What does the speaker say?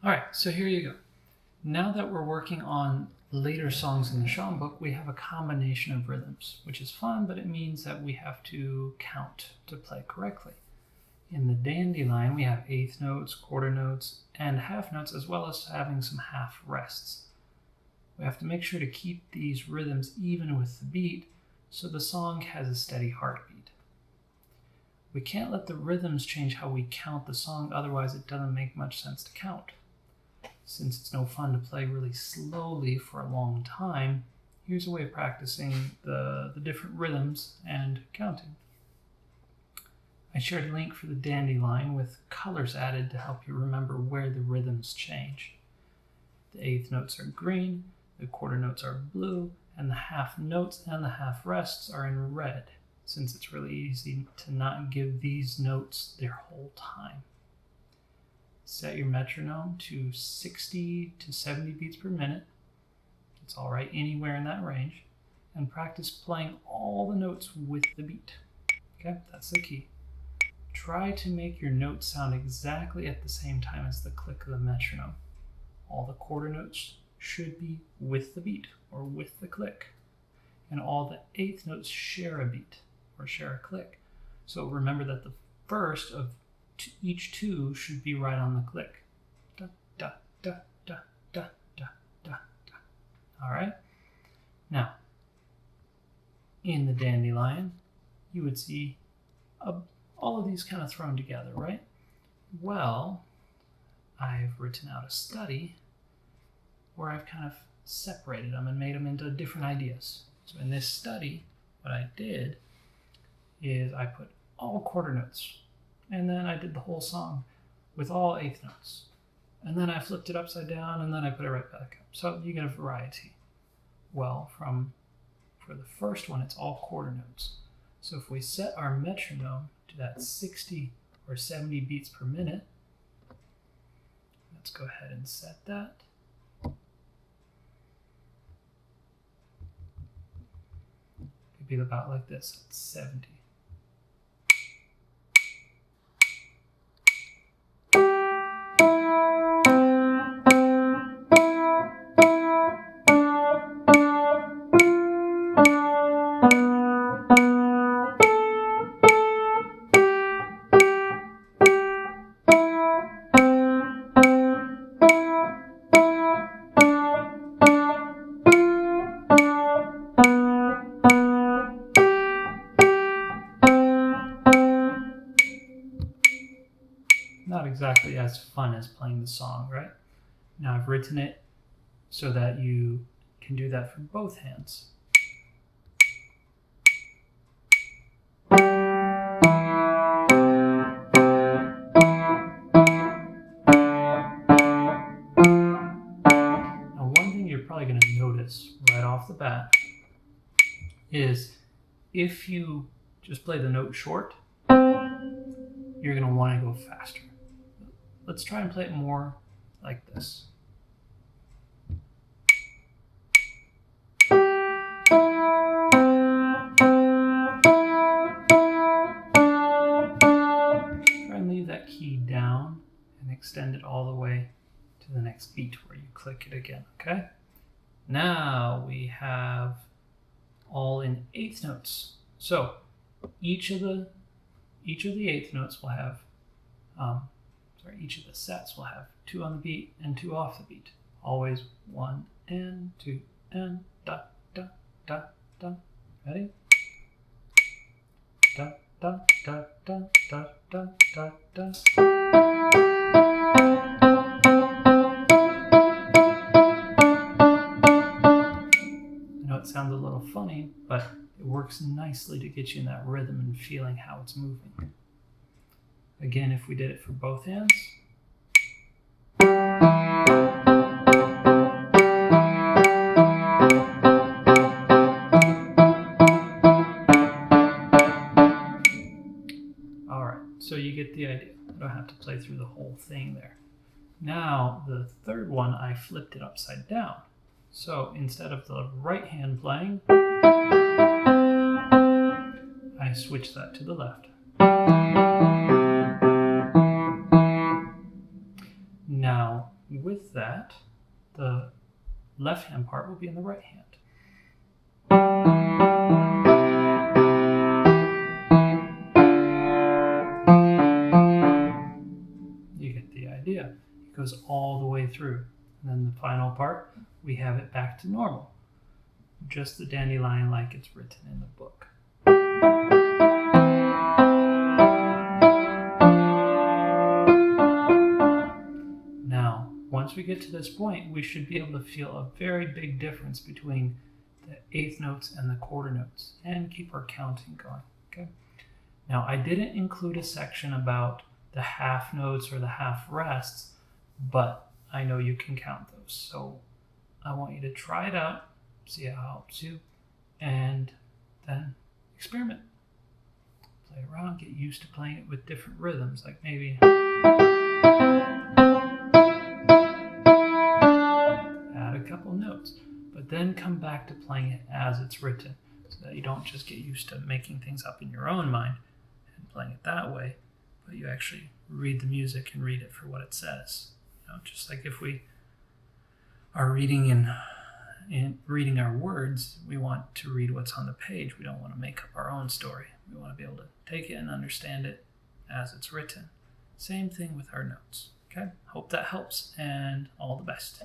All right, so here you go. Now that we're working on later songs in the Schaum book, we have a combination of rhythms, which is fun, but it means that we have to count to play correctly. In the dandelion, we have eighth notes, quarter notes, and half notes, as well as having some half rests. We have to make sure to keep these rhythms even with the beat so the song has a steady heartbeat. We can't let the rhythms change how we count the song, otherwise it doesn't make much sense to count. Since it's no fun to play really slowly for a long time, here's a way of practicing the different rhythms and counting. I shared a link for the dandelion with colors added to help you remember where the rhythms change. The eighth notes are green, the quarter notes are blue, and the half notes and the half rests are in red, since it's really easy to not give these notes their whole time. Set your metronome to 60 to 70 beats per minute. It's all right anywhere in that range. And practice playing all the notes with the beat. Okay, that's the key. Try to make your notes sound exactly at the same time as the click of the metronome. All the quarter notes should be with the beat or with the click. And all the eighth notes share a beat or share a click. So remember that the first of each two should be right on the click. Da, da, da, da, da, da, da, da. All right? Now, in the dandelion, you would see all of these kind of thrown together, right? Well, I've written out a study where I've kind of separated them and made them into different ideas. So in this study, what I did is I put all quarter notes, and then I did the whole song with all eighth notes. And then I flipped it upside down, and then I put it right back up. So you get a variety. Well, for the first one, it's all quarter notes. So if we set our metronome to that 60 or 70 beats per minute, let's go ahead and set that. It'd be about like this, at 70. Not exactly as fun as playing the song, right? Now I've written it so that you can do that for both hands. Now one thing you're probably going to notice right off the bat is if you just play the note short, you're going to want to go faster. Let's try and play it more like this. Try and leave that key down and extend it all the way to the next beat where you click it again, okay? Now we have all in eighth notes. So each of the eighth notes will have, each of the sets will have 2 on the beat and 2 off the beat. Always 1 and 2 and da, da, da, da. Ready? Da, da, da, da, da, da, da, da. I know it sounds a little funny, but it works nicely to get you in that rhythm and feeling how it's moving. Again, if we did it for both hands. All right, so you get the idea. I don't have to play through the whole thing there. Now, the third one, I flipped it upside down. So instead of the right hand playing, I switched that to the left. Now, with that, the left hand part will be in the right hand. You get the idea. It goes all the way through. And then the final part, we have it back to normal. Just the dandelion like it's written in the book. Now, once we get to this point, we should be able to feel a very big difference between the eighth notes and the quarter notes and keep our counting going. Okay. Now, I didn't include a section about the half notes or the half rests, but I know you can count those. So I want you to try it out, see how it helps you, and then experiment. Play around, get used to playing it with different rhythms, like maybe add a couple notes, but then come back to playing it as it's written, so that you don't just get used to making things up in your own mind and playing it that way, but you actually read the music and read it for what it says. You know, just like if we are reading in reading our words, we want to read what's on the page. We don't want to make up our own story. We want to be able to take it and understand it as it's written. Same thing with our notes. Okay? Hope that helps, and all the best.